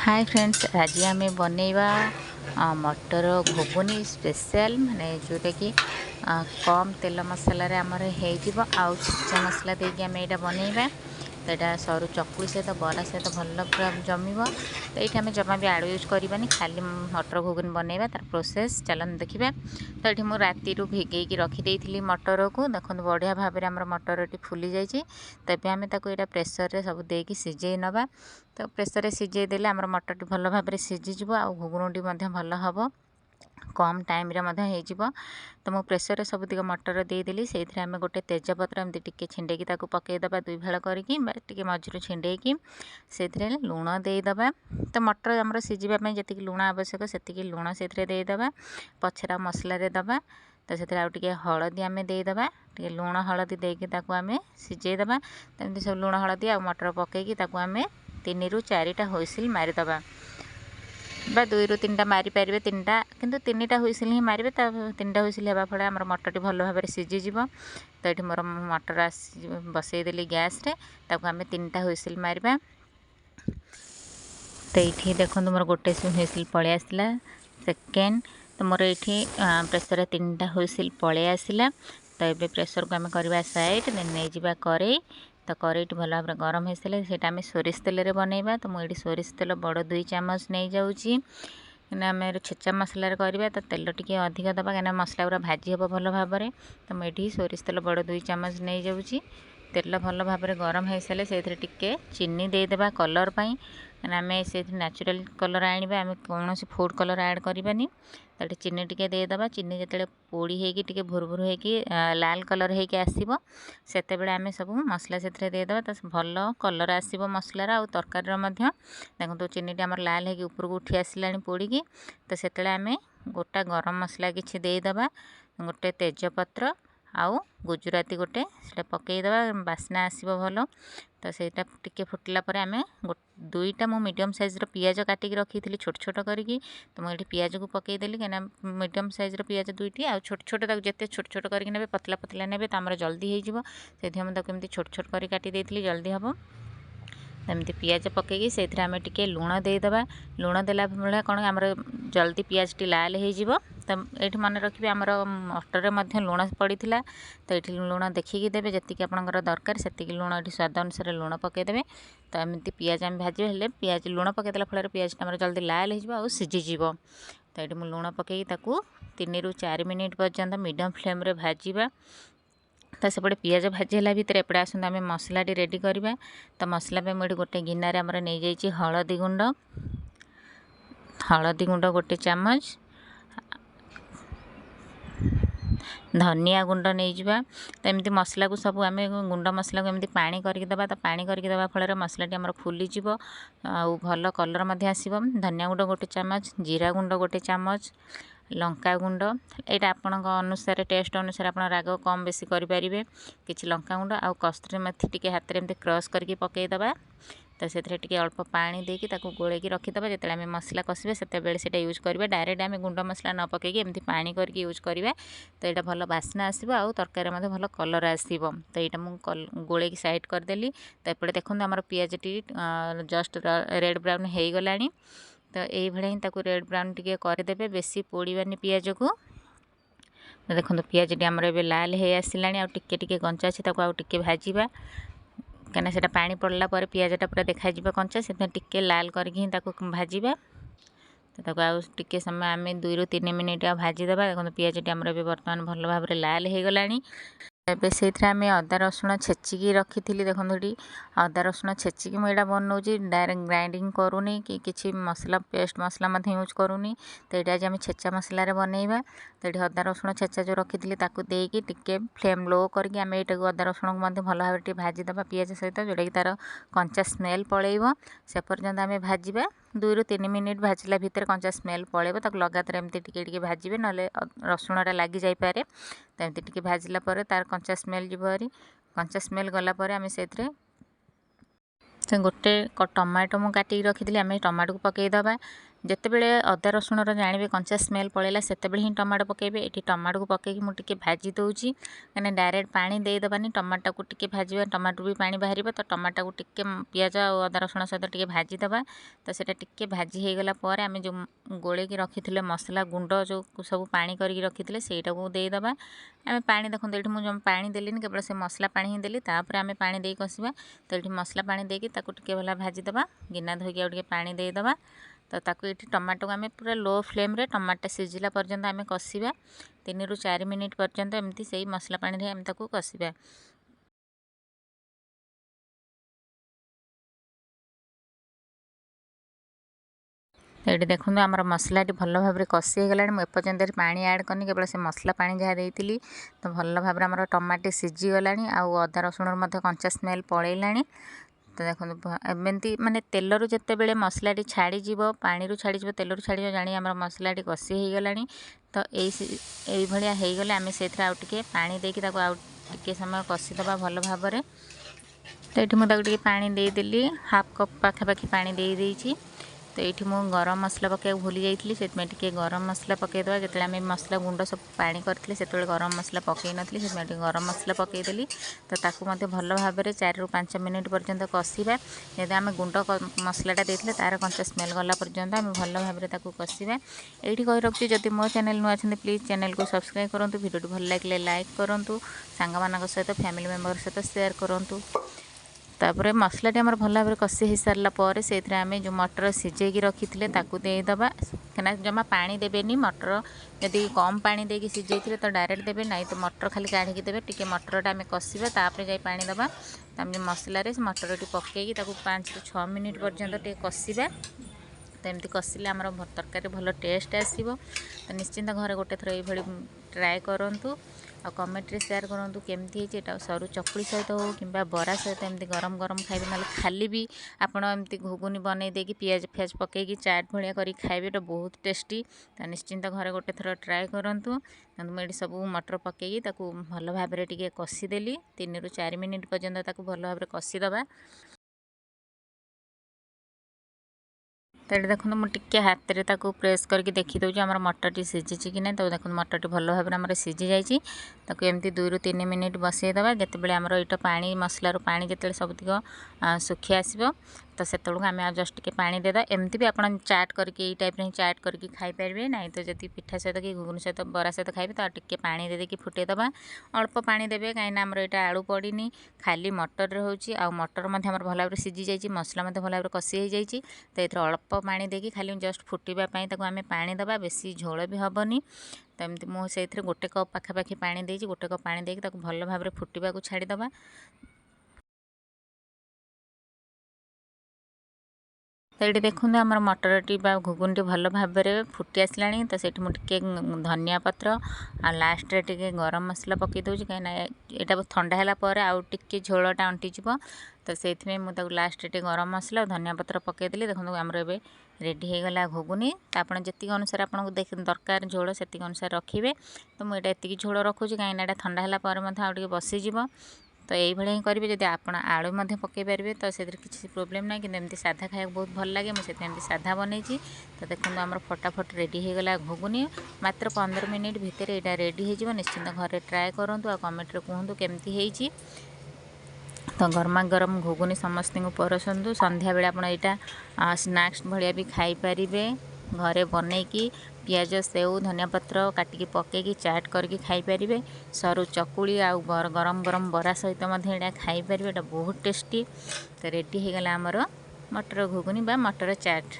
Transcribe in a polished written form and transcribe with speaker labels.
Speaker 1: Hi friends, आज आम बनैबा मटर घुगुनी स्पेशल माने जोटा कि कम तेल मसला आमर हो आउ छिचा मसला देकी आम यहाँ बनैबा। तो यहाँ सरू चकुली सहित बरा सहित भल पूरा जमीब। तो ये आम जमा भी आलू यूज करवानी, खाली मटर घुगुनी बनैबा तार प्रोसेस चलन देखा। तो ये मुझे राति भिगेकी रखीदी मटर को देखो बढ़िया भाव में आम मटर फुली जाइए। तेज आम यहाँ प्रेसर सब देकी सिझे नवा। तो प्रेसर सिझे देले आमर मटरटी भल भाव में सिझीज आ घुगुनी भल हम कम टाइम हो। तो मु प्रेसर सबुतिक मटर देदेली से आम गोटे तेजपत्र एमती टिके छिंडेकी पकईदबा दुई फाड़ करके मझिरू छिंडेकी से लुण देदबा। तो मटर आमर सिझापी जी लुण आवश्यक से लुण से देदबा। पछरा मसला दबा तो से आउे हलदी आम देदबा, टे लुण हलदी देकी आम सिझेदबा। तो एमती सब लुण हलदी आ मटर पकईकी आम 3 ରୁ 4टा हुइसिल मारिदबा बा 2 ରୁ 3टा मारी पारे, 3टा किंतु 3टा हुइसिल ही मारे। 3टा हुइसिल होगा फल आम मटरटी भल भाव में सिझीज। तो ये मोर मटर बसईदेली गैस रे, आम 3टा हुइसिल मारिबा। तो ये देखो मोर गोटे हुइसिल पलि आसला सेकेंड। तो मोर ये प्रेसर 3टा हुइसिल पलि आसला। तो ये प्रेसर को आम करवा साइड नहीं जावा कड़े। तो कड़ईटी भल भाव में गरम हो सारे से आम सोरिष तेल बनैबा। तो मुझे सोरिष तेल बड़ 2 चामच नहीं जाऊँगी कहीं आम छेचा मसलार करवा। तो तेल टी अधिक दबा कहीं मसला पूरा भाजी हे भल भाव में। तो मुझे सोरिष तेल बड़ 2 चामच नहीं जाऊँगी। तेल भल भाव में गरम हो सारे से टिके चीनी देदेबा कलर पाई। आम से नेचुरल कलर आने आम कौन फूड कलर ऐड करवानी। तो चीनी टिके देदेबा। चीनी जिते पोड़ी होगी टे भुरभुर होगी लाल कलर होगी आसब से आम सब मसला से देदेबा। तो भल कलर आसब मसलार आ तरकार देखो चीनी आम लाल होगी ऊपर को उठी आसला पोड़ी। तो से आम गोटा गरम मसला किसी देदेबा, गोटे तेजपत्र आउ गुजराती गोटे से पकईदबा, बास्ना आसब भल। तो सेटा टिके फुटला पर आम 2टा मु मीडियम साइज्र पियाज काटिक रखी थी छोट छोट करके। तो मुझे पियाज को पकईदेली कहीं मीडियम साइज्र पियाज 2टी आ छोट छोट जिते छोट छोट करके ने पतला पतला ने तो आमर जल्दी हो मुझे छोट छोट कर काटी देती जल्दी हम। एमती पियाज पकईकी से आम टे लुण देदेबा। लुण देला बेले कौन आमर जल्दी पियाज टी लाल हो। तो ये मन रखिए आमर मटर में लुण पड़ी। तो ये लुण देखिकी देवे जी आपंकर दरकार से लुण ये स्वाद अनुसार लुण पकईदेवे। तो एमती पियाज आम भाजी हेल्ले पियाज लुण पकईदेला फल पियाज आमर जल्दी लाल हो सीझीज। तो ये लुण पकई 3 ରୁ 4 मिनिट पर्यंत मीडियम फ्लेम रे भाजवा। तो सेपटे पियाज भाजी है भितर एपटे आसत आम मसला रेडी करवा। तो मसला पे मुझे गोटे गिनार आमर नहीं जाइए हलदी गुंड, हलदी गुंड गोटे चामच, धनिया गुंड नहीं जावा। तो एमती मसला को सब आम गुंड मसला को एमती पानी करके दबा। तो पानी करके दबा फल मसलाटी आमर फुलीज आ भल कलर आसब। धनिया गुंड गोटे चामच, जीरा गुंड गोटे चामच, लंका गुंड यहाँ आपण अनुसार टेस्ट अनुसार आप राग कम बेसी करें। किसी लंका गुंड आ कस्तूरी मेथी टी हाथ में क्रश करके पकईदबा। तो से अल्प पानी देकी गोलैकी रखीदबा। जो आम मसला कषा से यूज करवा। डायरेक्ट आम गुंड मसला न पकईकी एमती पानी करके यूज करवा। तो यहाँ भल बास्ना आसब आ तरकारी भल कलर आसब। तो यहाँ मुझे गोलैकी साइड करदेली। तो एपटे देखो आमर पियाज टी जस्ट रेड ब्राउन हो गला। तो ये ही रेड ब्राउन टी करदे बेसी पोड़ानी पियाज को। तो देखो पियाज टी आमर ए लाल हो आसला आ टिके कंचा अच्छी आउ टे भाजवा कहीं से पानी पड़ला पर पियाजटा पूरा देखा कंचा से टिके लाल करके भाजवा। तो आउ टे समय आम 2 ରୁ 3 मिनिट भाजीदबा। देखो पियाज टी आमर बर्तमान भल भाव में लाल हो गला। एबे से आम अदा रसुण छेचिकी रखी थी। देखो ये अदा रसुण छेचिकी मुझे बनाऊँगी, डायरेक्ट ग्राइंडिंग करूनी कि मसला पेस्ट मसला यूज करूनी। तो ये आज आम छेचा मसला बनैबा। तो ये अदा रसुण छेचा जो रखी थी देकी टिके फ्लेम लो करके आम यहाँ अदा रसुण को भल भाव में भाजीदबा पियाज सहित, जोटा कि तार कंचा स्मेल पलैब से पर्यंत आम भाजवा। 2 ରୁ 3 मिनिट भाजला भितर कंचा स्मेल पलैब। ताक लगातार एमती टिके भाजबे ना रसुणटा लगी जापे। तो एमती टिके भाजला पर तार कंचा स्मेल जीवरी। कंचा स्मेल गला पर आम से गोटे टमाटो मु काटिक रखी आम टमाटो को पकईदबा। ଯେତେବେଳେ ଅଦା ରସୁଣର ଜାଣିବେ କଞ୍ଚା ସ୍ମେଲ୍ ପଳେଇଲା ସେତେବେଳେ ହିଁ ଟମାଟୋ ପକାଇବେ। ଏଠି ଟମାଟୋକୁ ପକାଇକି ମୁଁ ଟିକେ ଭାଜି ଦେଉଛି, କାହିଁକିନା ଡାଇରେକ୍ଟ ପାଣି ଦେଇଦେବାନି, ଟମାଟୋକୁ ଟିକେ ଭାଜିବା, ଟମାଟୋ ବି ପାଣି ବାହାରିବ। ତ ଟମାଟୋକୁ ଟିକେ ପିଆଜ ଆଉ ଅଦା ରସୁଣ ସହିତ ଟିକେ ଭାଜିଦେବା। ତ ସେଇଟା ଟିକେ ଭାଜି ହେଇଗଲା ପରେ ଆମେ ଯେଉଁ ଗୋଳେଇକି ରଖିଥିଲେ ମସଲା ଗୁଣ୍ଡ ଯେଉଁ ସବୁ ପାଣି କରିକି ରଖିଥିଲେ ସେଇଟାକୁ ଦେଇଦେବା। ଆମେ ପାଣି ଦେଖନ୍ତୁ ଏଠି ମୁଁ ପାଣି ଦେଲିନି, କେବଳ ସେ ମସଲା ପାଣି ହିଁ ଦେଲି, ତାପରେ ଆମେ ପାଣି ଦେଇ କଷିବା। ତ ଏଠି ମସଲା ପାଣି ଦେଇକି ତାକୁ ଟିକେ ଭଲ ଭାଜିଦେବା। ଗିନା ଧୋଇକି ଆଉ ଟିକେ ପାଣି ଦେଇଦେବା। ତ ତାକୁ ଏଠି ଟମାଟୋକୁ ଆମେ ପୁରା ଲୋ ଫ୍ଲେମ୍ରେ ଟମାଟୋ ସିଝିଲା ପର୍ଯ୍ୟନ୍ତ ଆମେ କଷିବା। 3 ରୁ 4 ମିନିଟ୍ ପର୍ଯ୍ୟନ୍ତ ଏମିତି ସେଇ ମସଲା ପାଣିରେ ଆମେ ତାକୁ କଷିବା। ଏଠି ଦେଖନ୍ତୁ ଆମର ମସଲାଟି ଭଲ ଭାବରେ କଷି ହେଇଗଲାଣି। ମୁଁ ଏପର୍ଯ୍ୟନ୍ତ ପାଣି ଆଡ଼୍ କରିନି, କେବଳ ସେ ମସଲା ପାଣି ଯାହା ଦେଇଥିଲି। ତ ଭଲ ଭାବରେ ଆମର ଟମାଟୋ ସିଝିଗଲାଣି, ଆଉ ଅଦା ରସୁଣର ମଧ୍ୟ କଞ୍ଚା ସ୍ମେଲ୍ ପଳେଇଲାଣି। ତ ଦେଖନ୍ତୁ ଏମିତି ମାନେ ତେଲରୁ ଯେତେବେଳେ ମସଲାଟି ଛାଡ଼ିଯିବ, ପାଣିରୁ ଛାଡ଼ିଯିବ, ତେଲରୁ ଛାଡ଼ିଯିବ, ଜାଣି ଆମର ମସଲାଟି କଷି ହେଇଗଲାଣି। ତ ଏଇଭଳିଆ ହେଇଗଲେ ଆମେ ସେଇଥିରେ ଆଉ ଟିକେ ପାଣି ଦେଇକି ତାକୁ ଆଉ ଟିକେ ସମୟ କଷିଦେବା ଭଲ ଭାବରେ। ତ ଏଠି ମୁଁ ତାକୁ ଟିକେ ପାଣି ଦେଇଦେଲି, ହାଫ୍ କପ୍ ପାଖାପାଖି ପାଣି ଦେଇଛି। ତ ଏଇଠି ମୁଁ ଗରମ ମସଲା ପକାଇବାକୁ ଭୁଲି ଯାଇଥିଲି, ସେଥିପାଇଁ ଟିକେ ଗରମ ମସଲା ପକାଇଦେବା। ଯେତେବେଳେ ଆମେ ମସଲା ଗୁଣ୍ଡ ସବୁ ପାଣି କରିଥିଲେ ସେତେବେଳେ ଗରମ ମସଲା ପକାଇ ନଥିଲି, ସେଥିପାଇଁ ଟିକେ ଗରମ ମସଲା ପକାଇଦେଲି। ତ ତାକୁ ମଧ୍ୟ ଭଲ ଭାବରେ 4 ରୁ 5 ମିନିଟ୍ ପର୍ଯ୍ୟନ୍ତ କଷିବା। ଯଦି ଆମେ ଗୁଣ୍ଡ ମସଲାଟା ଦେଇଥିଲେ ତାର କଞ୍ଚା ସ୍ମେଲ୍ ଗଲା ପର୍ଯ୍ୟନ୍ତ ଆମେ ଭଲ ଭାବରେ ତାକୁ କଷିବା। ଏଇଠି କହି ରଖୁଛି, ଯଦି ମୋ ଚ୍ୟାନେଲ୍ ନୂଆ ଅଛନ୍ତି ପ୍ଲିଜ୍ ଚ୍ୟାନେଲ୍କୁ ସବସ୍କ୍ରାଇବ୍ କରନ୍ତୁ, ଭିଡ଼ିଓଟି ଭଲ ଲାଗିଲେ ଲାଇକ୍ କରନ୍ତୁ, ସାଙ୍ଗମାନଙ୍କ ସହିତ ଫ୍ୟାମିଲି ମେମ୍ବର ସହିତ ସେୟାର କରନ୍ତୁ। ତାପରେ ମସଲାଟି ଆମର ଭଲ ଭାବରେ କଷି ହେଇସାରିଲା ପରେ ସେଇଥିରେ ଆମେ ଯେଉଁ ମଟର ସିଝେଇକି ରଖିଥିଲେ ତାକୁ ଦେଇଦେବା। କାହିଁକିନା ଜମା ପାଣି ଦେବେନି, ମଟର ଯଦି କମ୍ ପାଣି ଦେଇକି ସିଝେଇଥିବେ ତ ଡାଇରେକ୍ଟ ଦେବେ, ନାହିଁ ତ ମଟର ଖାଲି କାଢ଼ିକି ଦେବେ। ଟିକେ ମଟରଟା ଆମେ କଷିବା, ତାପରେ ଯାଇ ପାଣି ଦେବା। ତ ଆମେ ମସଲାରେ ସେ ମଟରଟି ପକାଇକି ତାକୁ 5 ରୁ 6 ମିନିଟ୍ ପର୍ଯ୍ୟନ୍ତ ଟିକେ କଷିବା। ତ ଏମିତି କଷିଲେ ଆମର ତରକାରୀ ଭଲ ଟେଷ୍ଟ ଆସିବ। ତ ନିଶ୍ଚିନ୍ତ ଘରେ ଗୋଟେ ଥର ଏଇଭଳି ଟ୍ରାଏ କରନ୍ତୁ, ଆଉ କମେଣ୍ଟରେ ସେୟାର କରନ୍ତୁ କେମିତି ହେଇଛି। ଏଇଟା ସରୁ ଚକୁଳି ସହିତ ହେଉ କିମ୍ବା ବରା ସହିତ ଏମିତି ଗରମ ଗରମ ଖାଇବେ, ନହେଲେ ଖାଲି ବି ଆପଣ ଏମିତି ଘୁଗୁନି ବନେଇ ଦେଇକି ପିଆଜ ଫିଆଜ ପକାଇକି ଚାଟ୍ ଭଳିଆ କରିକି ଖାଇବେ, ଏଇଟା ବହୁତ ଟେଷ୍ଟି। ତ ନିଶ୍ଚିନ୍ତ ଘରେ ଗୋଟେ ଥର ଟ୍ରାଏ କରନ୍ତୁ। ମୁଁ ଏଠି ସବୁ ମଟର ପକାଇକି ତାକୁ ଭଲ ଭାବରେ ଟିକେ କଷିଦେଲି। 3 ରୁ 4 ମିନିଟ୍ ପର୍ଯ୍ୟନ୍ତ ତାକୁ ଭଲ ଭାବରେ କଷିଦେବା। ତ ଏଠି ଦେଖନ୍ତୁ ମୁଁ ଟିକେ ହାତରେ ତାକୁ ପ୍ରେସ୍ କରିକି ଦେଖିଦେଉଛି ଆମର ମଟରଟି ସିଝିଛି କି ନାହିଁ। ତ ଦେଖନ୍ତୁ ମଟରଟି ଭଲ ଭାବରେ ଆମର ସିଝି ଯାଇଛି। ତାକୁ ଏମିତି 2 ରୁ 3 ମିନିଟ୍ ବସାଇଦେବା। ଯେତେବେଳେ ଆମର ଏଇଟା ପାଣି ମସଲାରୁ ପାଣି ଯେତେବେଳେ ସବୁତିକ ଶୁଖି ଆସିବ, ତ ସେତେବେଳକୁ ଆମେ ଆଉ ଜଷ୍ଟ ଟିକେ ପାଣି ଦେଇଦେବା। ଏମିତି ବି ଆପଣ ଚାଟ୍ କରିକି ଏଇ ଟାଇପ୍ରେ ହିଁ ଚାଟ୍ କରିକି ଖାଇପାରିବେ, ନାହିଁ ତ ଯଦି ପିଠା ସହିତ କି ଘୁଗୁନି ସହିତ ବରା ସହିତ ଖାଇବେ ତ ଟିକେ ପାଣି ଦେଇକି ଫୁଟାଇଦେବା। ଅଳ୍ପ ପାଣି ଦେବେ, କାହିଁକିନା ଆମର ଏଇଟା ଆଳୁ ପଡ଼ିନି, ଖାଲି ମଟରରେ ହେଉଛି। ଆଉ ମଟର ମଧ୍ୟ ଆମର ଭଲ ଭାବରେ ସିଝି ଯାଇଛି, ମସଲା ମଧ୍ୟ ଭଲ ଭାବରେ କଷି ହେଇଯାଇଛି। ତ ଏଥିରେ ଅଳ୍ପ ପାଣି ଦେଇକି ଖାଲି ଜଷ୍ଟ ଫୁଟିବା ପାଇଁ ତାକୁ ଆମେ ପାଣି ଦେବା, ବେଶୀ ଝୋଳ ବି ହେବନି। ତ ଏମିତି ମୁଁ ସେଇଥିରେ 1 କପ୍ ପାଖାପାଖି ପାଣି ଦେଇଛି। 1 କପ୍ ପାଣି ଦେଇକି ତାକୁ ଭଲ ଭାବରେ ଫୁଟିବାକୁ ଛାଡ଼ିଦେବା। ତ ଏଇଠି ଦେଖନ୍ତୁ ଆମର ମଟରଟି ବା ଘୁଗୁନିଟି ଭଲ ଭାବରେ ଫୁଟି ଆସିଲାଣି। ତ ସେଇଠି ମୁଁ ଟିକେ ଧନିଆ ପତ୍ର ଆଉ ଲାଷ୍ଟରେ ଟିକେ ଗରମ ମସଲା ପକାଇ ଦେଉଛି, କାହିଁକିନା ଏଇଟା ଥଣ୍ଡା ହେଲା ପରେ ଆଉ ଟିକେ ଝୋଳଟା ଅଣ୍ଟିଯିବ। ତ ସେଇଥିପାଇଁ ମୁଁ ତାକୁ ଲାଷ୍ଟରେ ଟିକେ ଗରମ ମସଲା ଆଉ ଧନିଆ ପତ୍ର ପକାଇଦେଲି। ଦେଖନ୍ତୁ ଆମର ଏବେ ରେଡ଼ି ହେଇଗଲା ଘୁଗୁନି। ତ ଆପଣ ଯେତିକି ଅନୁସାରେ ଆପଣଙ୍କୁ ଦରକାର ଝୋଳ ସେତିକି ଅନୁସାରେ ରଖିବେ। ତ ମୁଁ ଏଇଟା ଏତିକି ଝୋଳ ରଖୁଛି, କାହିଁକିନା ଏଇଟା ଥଣ୍ଡା ହେଲା ପରେ ମଧ୍ୟ ଆଉ ଟିକେ ବସିଯିବ। ତ এইଭଳିଆ ହିଁ କରିବେ। ଯଦି ଆପଣ ଆଳୁ ମଧ୍ୟ ପକାଇ ପାରିବେ ତ ସେଥିରେ କିଛି ପ୍ରୋବ୍ଲେମ୍ ନାହିଁ, କିନ୍ତୁ ଏମିତି ସାଧା ଖାଇବାକୁ ବହୁତ ଭଲ ଲାଗେ, ମୁଁ ସେଥିପାଇଁ ଏମିତି ସାଧା ବନେଇଛି। ତ ଦେଖନ୍ତୁ ଆମର ଫଟାଫଟ ରେଡ଼ି ହେଇଗଲା ଘୁଗୁନି। ମାତ୍ର 15 ମିନିଟ୍ ଭିତରେ ଏଇଟା ରେଡ଼ି ହେଇଯିବ। ନିଶ୍ଚିନ୍ତ ଘରେ ଟ୍ରାଏ କରନ୍ତୁ, ଆଉ କମେଣ୍ଟରେ କୁହନ୍ତୁ କେମିତି ହେଇଛି। ତ ଗରମା ଗରମ ଘୁଗୁନି ସମସ୍ତଙ୍କୁ ପରସନ୍ତୁ। ସନ୍ଧ୍ୟାବେଳେ ଆପଣ ଏଇଟା ସ୍ନାକ୍ସ ଭଳିଆ ବି ଖାଇପାରିବେ। ଘରେ ବନେଇକି ପିଆଜ ସେଉ ଧନିଆ ପତ୍ର କାଟିକି ପକାଇକି ଚାଟ୍ କରିକି ଖାଇପାରିବେ। ସରୁ ଚକୁଳି ଆଉ ଗରମ ଗରମ ବରା ସହିତ ମଧ୍ୟ ଏଇଟା ଖାଇପାରିବେ। ଏଇଟା ବହୁତ ଟେଷ୍ଟି। ତ ରେଡ଼ି ହେଇଗଲା ଆମର ମଟର ଘୁଗୁନି ବା ମଟର ଚାଟ୍।